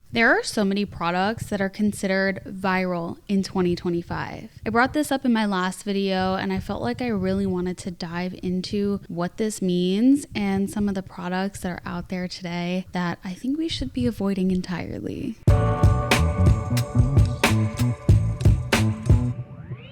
There are so many products that are considered viral in 2025. I brought this up in my last video and I felt like I really wanted to dive into what this means and some of the products that are out there today that I think we should be avoiding entirely.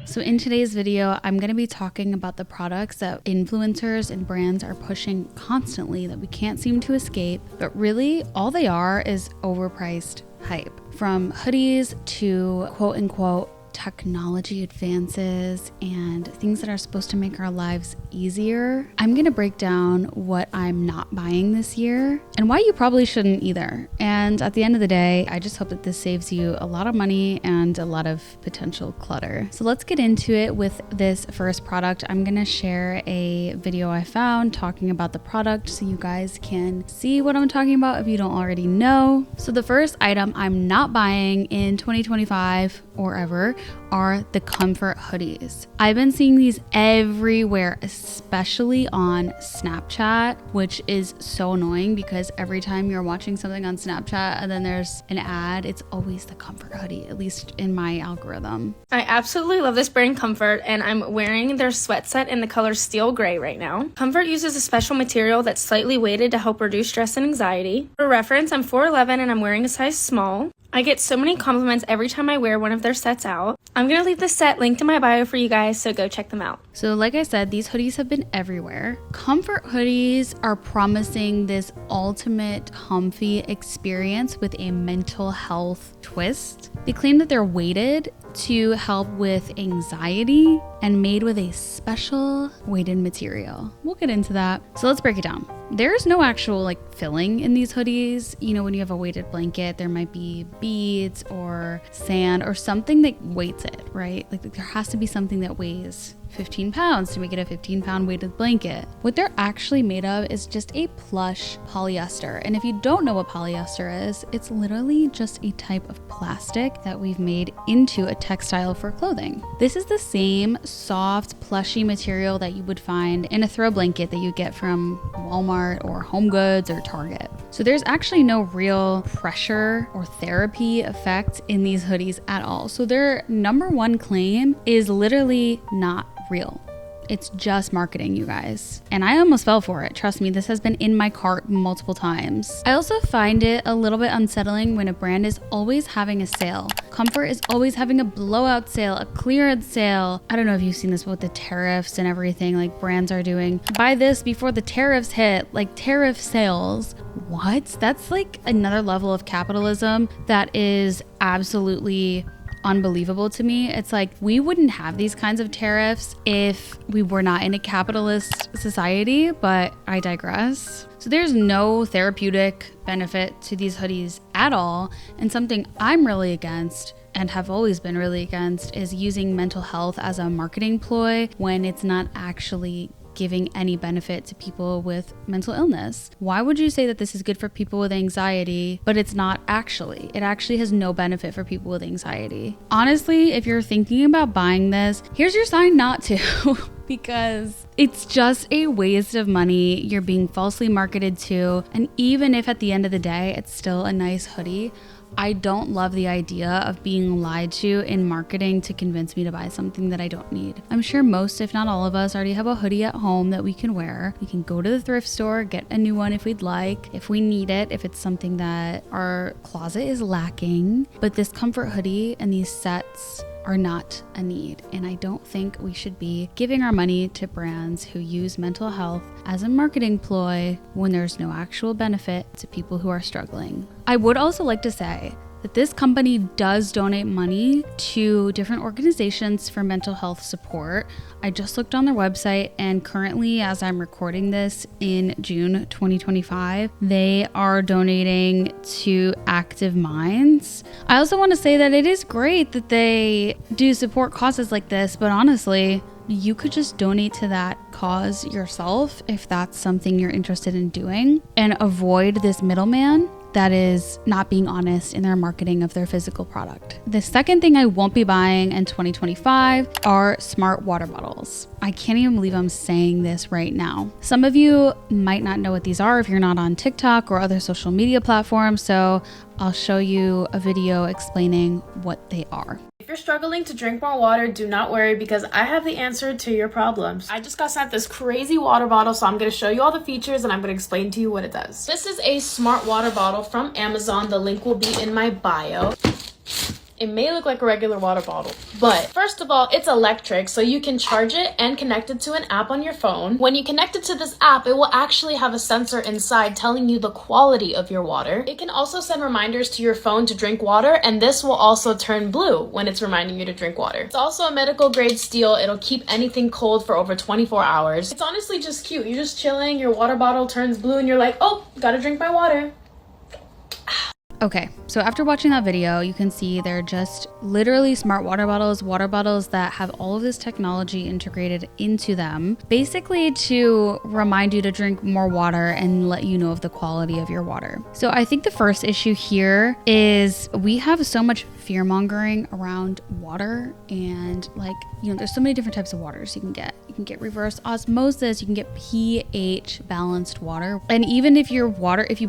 So in today's video, I'm going to be talking about the products that influencers and brands are pushing constantly that we can't seem to escape, but really all they are is overpriced hype. From hoodies to quote unquote technology advances and things that are supposed to make our lives easier. I'm going to break down what I'm not buying this year and why you probably shouldn't either. And at the end of the day, I just hope that this saves you a lot of money and a lot of potential clutter. So let's get into it with this first product. I'm going to share a video I found talking about the product so you guys can see what I'm talking about if you don't already know. So the first item I'm not buying in 2025 or ever are the comfort hoodies. I've been seeing these everywhere, especially on Snapchat, which is so annoying because every time you're watching something on Snapchat and then there's an ad, it's always the comfort hoodie, at least in my algorithm. I absolutely love this brand Comfort, and I'm wearing their sweat set in the color steel gray right now. Comfort uses a special material that's slightly weighted to help reduce stress and anxiety. For reference, I'm 4'11" and I'm wearing a size small. I get so many compliments every time I wear one of their sets out. I'm going to leave the set linked in my bio for you guys, so go check them out. So like I said, these hoodies have been everywhere. Comfort hoodies are promising this ultimate comfy experience with a mental health twist. They claim that they're weighted to help with anxiety and made with a special weighted material. We'll get into that. So let's break it down. There's no actual filling in these hoodies. You know, when you have a weighted blanket, there might be beads or sand or something that weights it, right? Like there has to be something that weighs 15 pounds to make it a 15-pound weighted blanket. What they're actually made of is just a plush polyester. And if you don't know what polyester is, it's literally just a type of plastic that we've made into a textile for clothing. This is the same soft, plushy material that you would find in a throw blanket that you get from Walmart or Home Goods or Target. So there's actually no real pressure or therapy effect in these hoodies at all. So their number one claim is literally not real. It's just marketing, you guys. And I almost fell for it. Trust me, this has been in my cart multiple times. I also find it a little bit unsettling when a brand is always having a sale. Comfort is always having a blowout sale, a clearance sale. I don't know if you've seen this with the tariffs and everything brands are doing. Buy this before the tariffs hit, tariff sales. What? That's another level of capitalism that is absolutely unbelievable to me. It's we wouldn't have these kinds of tariffs if we were not in a capitalist society, but I digress. So there's no therapeutic benefit to these hoodies at all. And something I'm really against and have always been really against is using mental health as a marketing ploy when it's not actually giving any benefit to people with mental illness. Why would you say that this is good for people with anxiety, but it's not actually? It actually has no benefit for people with anxiety. Honestly, if you're thinking about buying this, here's your sign not to. Because it's just a waste of money. You're being falsely marketed to. And even if at the end of the day, it's still a nice hoodie, I don't love the idea of being lied to in marketing to convince me to buy something that I don't need. I'm sure most, if not all of us, already have a hoodie at home that we can wear. We can go to the thrift store, get a new one if we'd like, if we need it, if it's something that our closet is lacking. But this comfort hoodie and these sets are not a need. And I don't think we should be giving our money to brands who use mental health as a marketing ploy when there's no actual benefit to people who are struggling. I would also like to say that this company does donate money to different organizations for mental health support. I just looked on their website, and currently, as I'm recording this in June 2025, they are donating to Active Minds. I also want to say that it is great that they do support causes like this, but honestly, you could just donate to that cause yourself if that's something you're interested in doing, and avoid this middleman that is not being honest in their marketing of their physical product. The second thing I won't be buying in 2025 are smart water bottles. I can't even believe I'm saying this right now. Some of you might not know what these are if you're not on TikTok or other social media platforms, so I'll show you a video explaining what they are. If you're struggling to drink more water, do not worry because I have the answer to your problems. I just got sent this crazy water bottle, so I'm going to show you all the features and I'm going to explain to you what it does. This is a smart water bottle from Amazon. The link will be in my bio. It may look like a regular water bottle, but first of all, it's electric, so you can charge it and connect it to an app on your phone. When you connect it to this app, it will actually have a sensor inside telling you the quality of your water. It can also send reminders to your phone to drink water, and this will also turn blue when it's reminding you to drink water. It's also a medical grade steel. It'll keep anything cold for over 24 hours. It's honestly just cute. You're just chilling, your water bottle turns blue, and you're like, oh, gotta drink my water. Okay, so after watching that video, you can see they're just literally smart water bottles that have all of this technology integrated into them, basically to remind you to drink more water and let you know of the quality of your water. So I think the first issue here is we have so much fear mongering around water, and like, you know, there's so many different types of waters you can get. You can get reverse osmosis, you can get pH balanced water. And even if you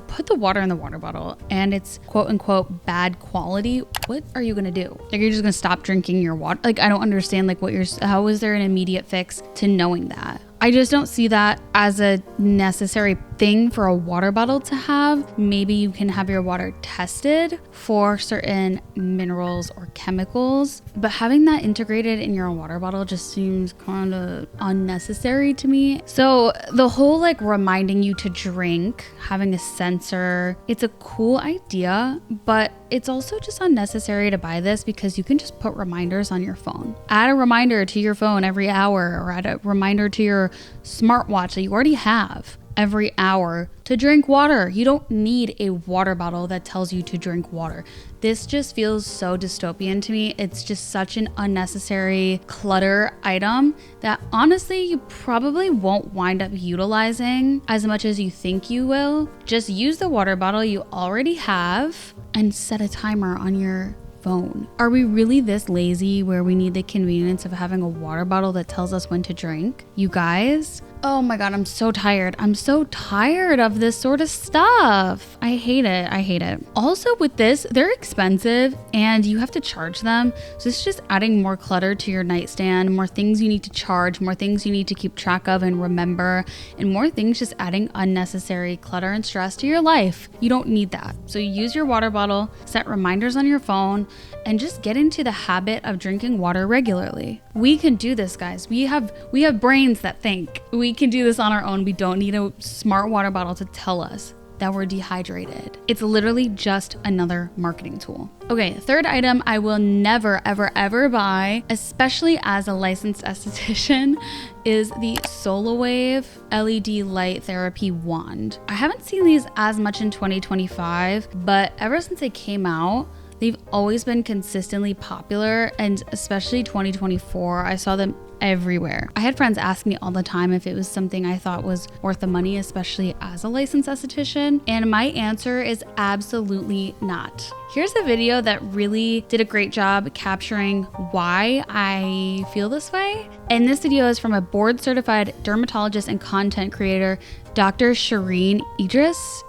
put the water in the water bottle and it's quote unquote bad quality, what are you gonna do? Like, you're just gonna stop drinking your water? Like, I don't understand, like, how is there an immediate fix to knowing that? I just don't see that as a necessary thing for a water bottle to have. Maybe you can have your water tested for certain minerals or chemicals, but having that integrated in your water bottle just seems kind of unnecessary to me. So the whole like reminding you to drink, having a sensor, it's a cool idea, but it's also just unnecessary to buy this because you can just put reminders on your phone. Add a reminder to your phone every hour, or add a reminder to your smartwatch that you already have every hour to drink water. You don't need a water bottle that tells you to drink water. This just feels so dystopian to me. It's just such an unnecessary clutter item that honestly you probably won't wind up utilizing as much as you think you will. Just use the water bottle you already have and set a timer on your phone. Are we really this lazy where we need the convenience of having a water bottle that tells us when to drink? You guys, oh my God, I'm so tired. I'm so tired of this sort of stuff. I hate it. I hate it. Also with this, they're expensive and you have to charge them. So it's just adding more clutter to your nightstand, more things you need to charge, more things you need to keep track of and remember, and more things just adding unnecessary clutter and stress to your life. You don't need that. So you use your water bottle, set reminders on your phone, and just get into the habit of drinking water regularly. We can do this, guys. We have brains that think. We can do this on our own. We don't need a smart water bottle to tell us that we're dehydrated. It's literally just another marketing tool. Okay, third item I will never, ever, ever buy, especially as a licensed esthetician, is the SOOOWave LED light therapy wand. I haven't seen these as much in 2025, but ever since they came out, they've always been consistently popular, and especially 2024, I saw them everywhere. I had friends ask me all the time if it was something I thought was worth the money, especially as a licensed esthetician, and my answer is absolutely not. Here's a video that really did a great job capturing why I feel this way. And this video is from a board certified dermatologist and content creator, Dr. Shireen Idris,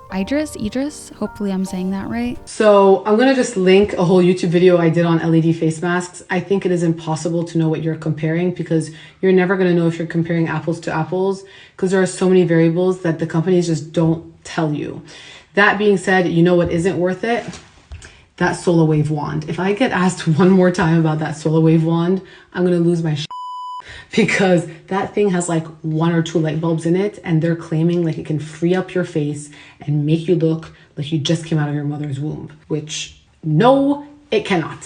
hopefully I'm saying that right. So I'm gonna just link a whole YouTube video I did on LED face masks. I think it is impossible to know what you're comparing because you're never gonna know if you're comparing apples to apples because there are so many variables that the companies just don't tell you. That being said, you know what isn't worth it? That SOOOWave wand. If I get asked one more time about that SOOOWave wand, I'm gonna lose my shit. Because that thing has like 1 or 2 light bulbs in it, and they're claiming like it can free up your face and make you look like you just came out of your mother's womb, which no, it cannot.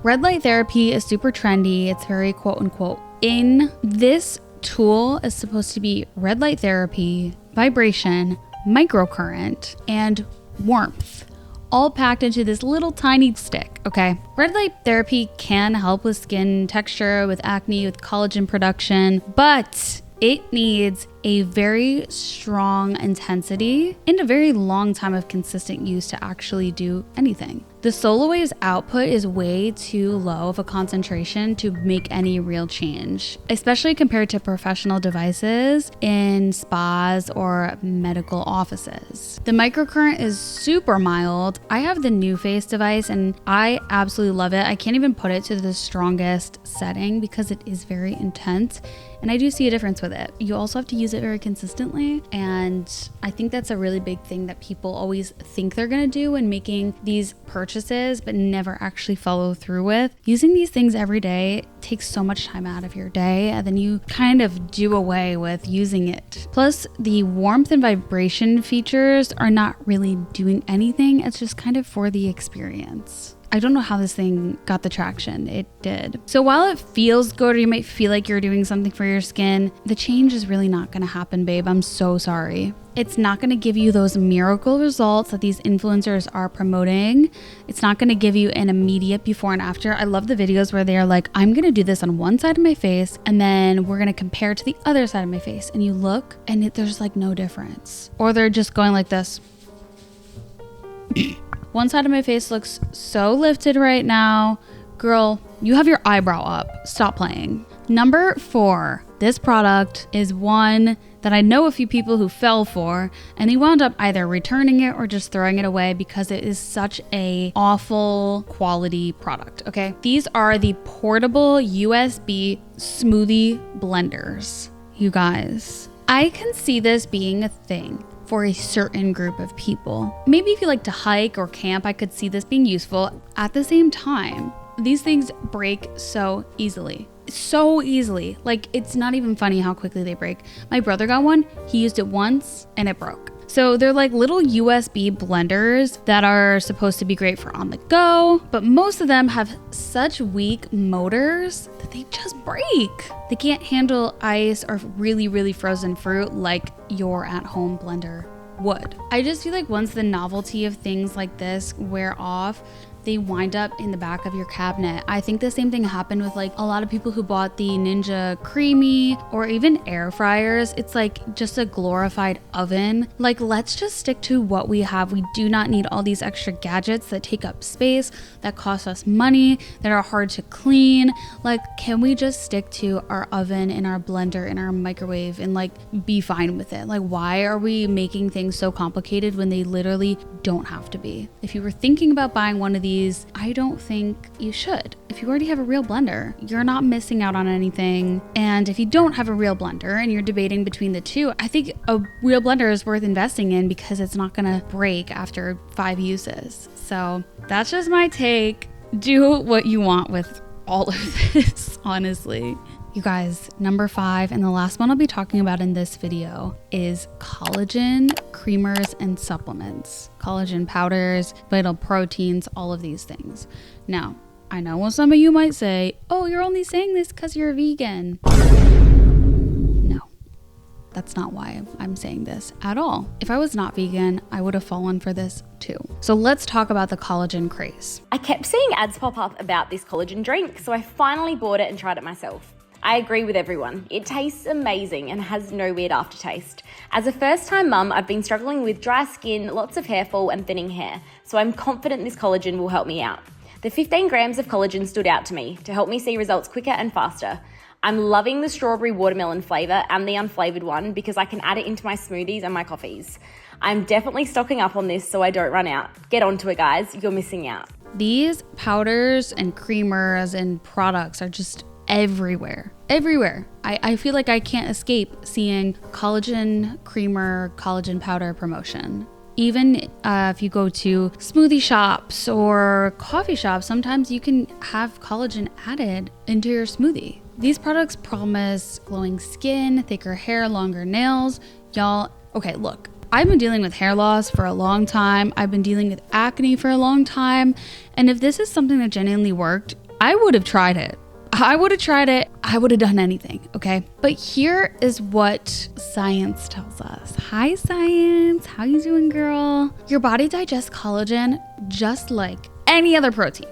Red light therapy is super trendy. It's very quote unquote in. This tool is supposed to be red light therapy, vibration, microcurrent, and warmth, all packed into this little tiny stick, okay? Red light therapy can help with skin texture, with acne, with collagen production, but it needs a very strong intensity and a very long time of consistent use to actually do anything. The Solar Wave's output is way too low of a concentration to make any real change, especially compared to professional devices in spas or medical offices. The microcurrent is super mild. I have the New Face device and I absolutely love it. I can't even put it to the strongest setting because it is very intense. And I do see a difference with it. You also have to use it very consistently. And I think that's a really big thing that people always think they're gonna do when making these purchases, but never actually follow through with. Using these things every day takes so much time out of your day, and then you kind of do away with using it. Plus, the warmth and vibration features are not really doing anything. It's just kind of for the experience. I don't know how this thing got the traction it did. So while it feels good, or you might feel like you're doing something for your skin, the change is really not gonna happen, babe. I'm so sorry. It's not gonna give you those miracle results that these influencers are promoting. It's not gonna give you an immediate before and after. I love the videos where they're like, I'm gonna do this on one side of my face, and then we're gonna compare to the other side of my face. And you look, and there's like no difference. Or they're just going like this. One side of my face looks so lifted right now. Girl, you have your eyebrow up. Stop playing. Number 4, this product is one that I know a few people who fell for, and they wound up either returning it or just throwing it away because it is such a awful quality product, okay? These are the portable USB smoothie blenders. You guys, I can see this being a thing for a certain group of people. Maybe if you like to hike or camp, I could see this being useful. At the same time, these things break so easily. So easily. Like, it's not even funny how quickly they break. My brother got one, he used it once and it broke. So they're like little USB blenders that are supposed to be great for on the go, but most of them have such weak motors that they just break. They can't handle ice or really, really frozen fruit like your at-home blender would. I just feel like once the novelty of things like this wear off, they wind up in the back of your cabinet. I think the same thing happened with like a lot of people who bought the Ninja Creamy or even air fryers. It's like just a glorified oven. Like, let's just stick to what we have. We do not need all these extra gadgets that take up space, that cost us money, that are hard to clean. Like, can we just stick to our oven and our blender and our microwave and like be fine with it? Like, why are we making things so complicated when they literally don't have to be? If you were thinking about buying one of these, I don't think you should. If you already have a real blender, you're not missing out on anything. And if you don't have a real blender and you're debating between the two, I think a real blender is worth investing in because it's not gonna break after 5 uses. So that's just my take. Do what you want with all of this, honestly. You guys, number 5, and the last one I'll be talking about in this video is collagen creamers and supplements. Collagen powders, vital proteins, all of these things. Now, I know what some of you might say, oh, you're only saying this because you're a vegan. No, that's not why I'm saying this at all. If I was not vegan, I would have fallen for this too. So let's talk about the collagen craze. I kept seeing ads pop up about this collagen drink, so I finally bought it and tried it myself. I agree with everyone. It tastes amazing and has no weird aftertaste. As a first-time mum, I've been struggling with dry skin, lots of hair fall and thinning hair, so I'm confident this collagen will help me out. The 15 grams of collagen stood out to me to help me see results quicker and faster. I'm loving the strawberry watermelon flavour and the unflavoured one because I can add it into my smoothies and my coffees. I'm definitely stocking up on this so I don't run out. Get onto it, guys. You're missing out. These powders and creamers and products are just everywhere. I feel like I can't escape seeing collagen creamer, collagen powder promotion. Even if you go to smoothie shops or coffee shops, sometimes you can have collagen added into your smoothie. These products promise glowing skin, thicker hair, longer nails. Y'all, okay, look, I've been dealing with hair loss for a long time. I've been dealing with acne for a long time. And if this is something that genuinely worked, I would have tried it. I would have done anything, okay? But here is what science tells us. Hi, science. How you doing, girl? Your body digests collagen just like any other protein,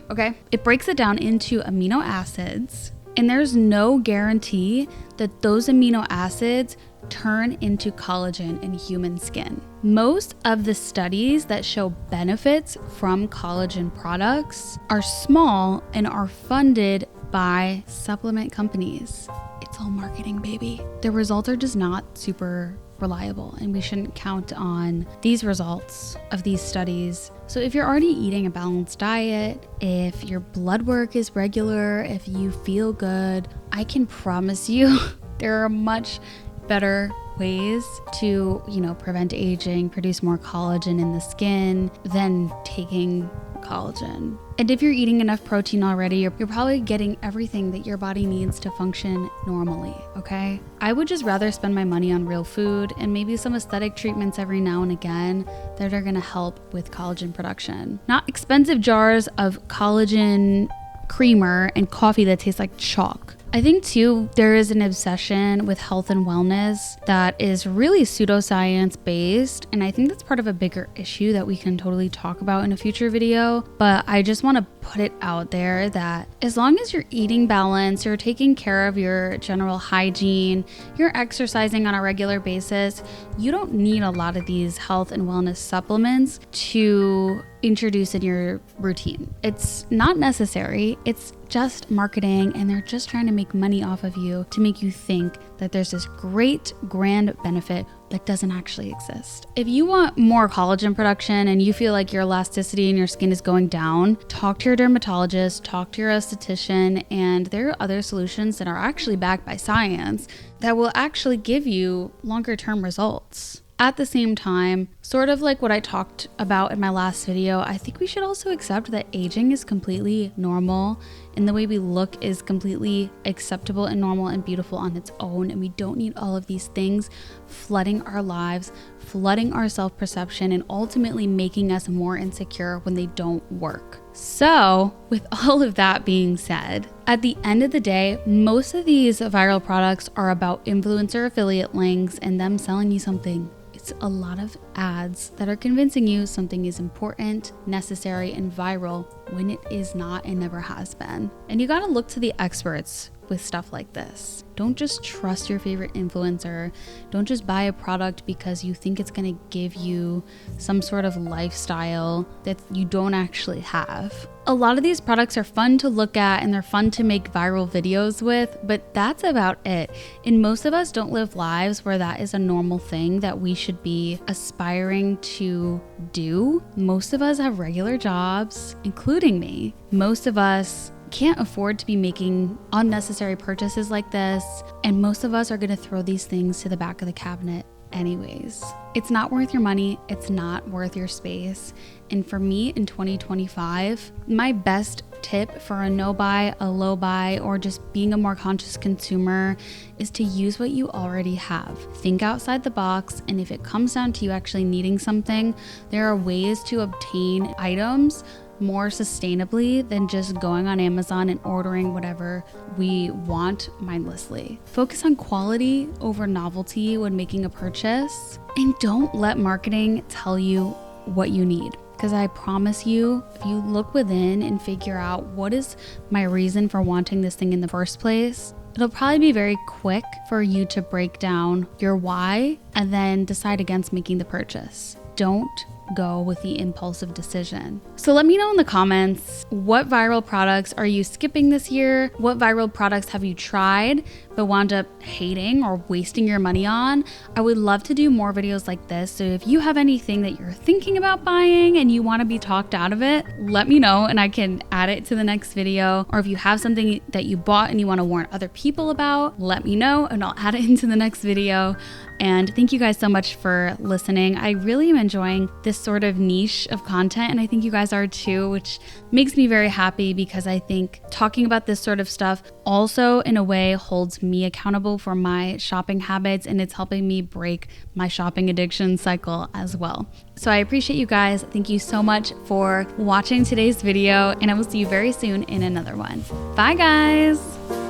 okay? It breaks it down into amino acids And there's no guarantee that those amino acids turn into collagen in human skin. Most of the studies that show benefits from collagen products are small and are funded by supplement companies. It's all marketing, baby. The results are just not super reliable, and we shouldn't count on these results of these studies. So if you're already eating a balanced diet, if your blood work is regular, if you feel good, I can promise you there are much better ways to, prevent aging, produce more collagen in the skin than taking collagen. And if you're eating enough protein already, you're probably getting everything that your body needs to function normally, okay? I would just rather spend my money on real food and maybe some aesthetic treatments every now and again that are gonna help with collagen production. Not expensive jars of collagen creamer and coffee that tastes like chalk. I think too, there is an obsession with health and wellness that is really pseudoscience based. And I think that's part of a bigger issue that we can totally talk about in a future video. But I just want to put it out there that as long as you're eating balanced, you're taking care of your general hygiene, you're exercising on a regular basis, you don't need a lot of these health and wellness supplements to introduce in your routine. It's not necessary. It's just marketing, and they're just trying to make money off of you to make you think that there's this great grand benefit that doesn't actually exist. If you want more collagen production and you feel like your elasticity in your skin is going down, talk to your dermatologist, talk to your esthetician, and there are other solutions that are actually backed by science that will actually give you longer term results. At the same time, sort of like what I talked about in my last video, I think we should also accept that aging is completely normal and the way we look is completely acceptable and normal and beautiful on its own. And we don't need all of these things flooding our lives, flooding our self-perception, and ultimately making us more insecure when they don't work. So with all of that being said, at the end of the day, most of these viral products are about influencer affiliate links and them selling you something. It's a lot of ads that are convincing you something is important, necessary, and viral when it is not and never has been. And you gotta look to the experts with stuff like this. Don't just trust your favorite influencer. Don't just buy a product because you think it's gonna give you some sort of lifestyle that you don't actually have. A lot of these products are fun to look at and they're fun to make viral videos with, but that's about it. And most of us don't live lives where that is a normal thing that we should be aspiring to do. Most of us have regular jobs, including me. Most of us can't afford to be making unnecessary purchases like this, and most of us are going to throw these things to the back of the cabinet anyways. It's not worth your money, it's not worth your space. And for me in 2025, my best tip for a no buy, a low buy, or just being a more conscious consumer is to use what you already have. Think outside the box, and if it comes down to you actually needing something, there are ways to obtain items more sustainably than just going on Amazon and ordering whatever we want mindlessly. Focus on quality over novelty when making a purchase, and don't let marketing tell you what you need. Because I promise you, if you look within and figure out what is my reason for wanting this thing in the first place, it'll probably be very quick for you to break down your why and then decide against making the purchase. Don't go with the impulsive decision. So let me know in the comments, what viral products are you skipping this year? What viral products have you tried but wound up hating or wasting your money on? I would love to do more videos like this. So if you have anything that you're thinking about buying and you want to be talked out of it, let me know and I can add it to the next video. Or if you have something that you bought and you want to warn other people about, let me know and I'll add it into the next video. And thank you guys so much for listening. I really am enjoying this sort of niche of content, and I think you guys are too, which makes me very happy because I think talking about this sort of stuff also in a way holds me accountable for my shopping habits, and it's helping me break my shopping addiction cycle as well. So I appreciate you guys. Thank you so much for watching today's video, and I will see you very soon in another one. Bye guys.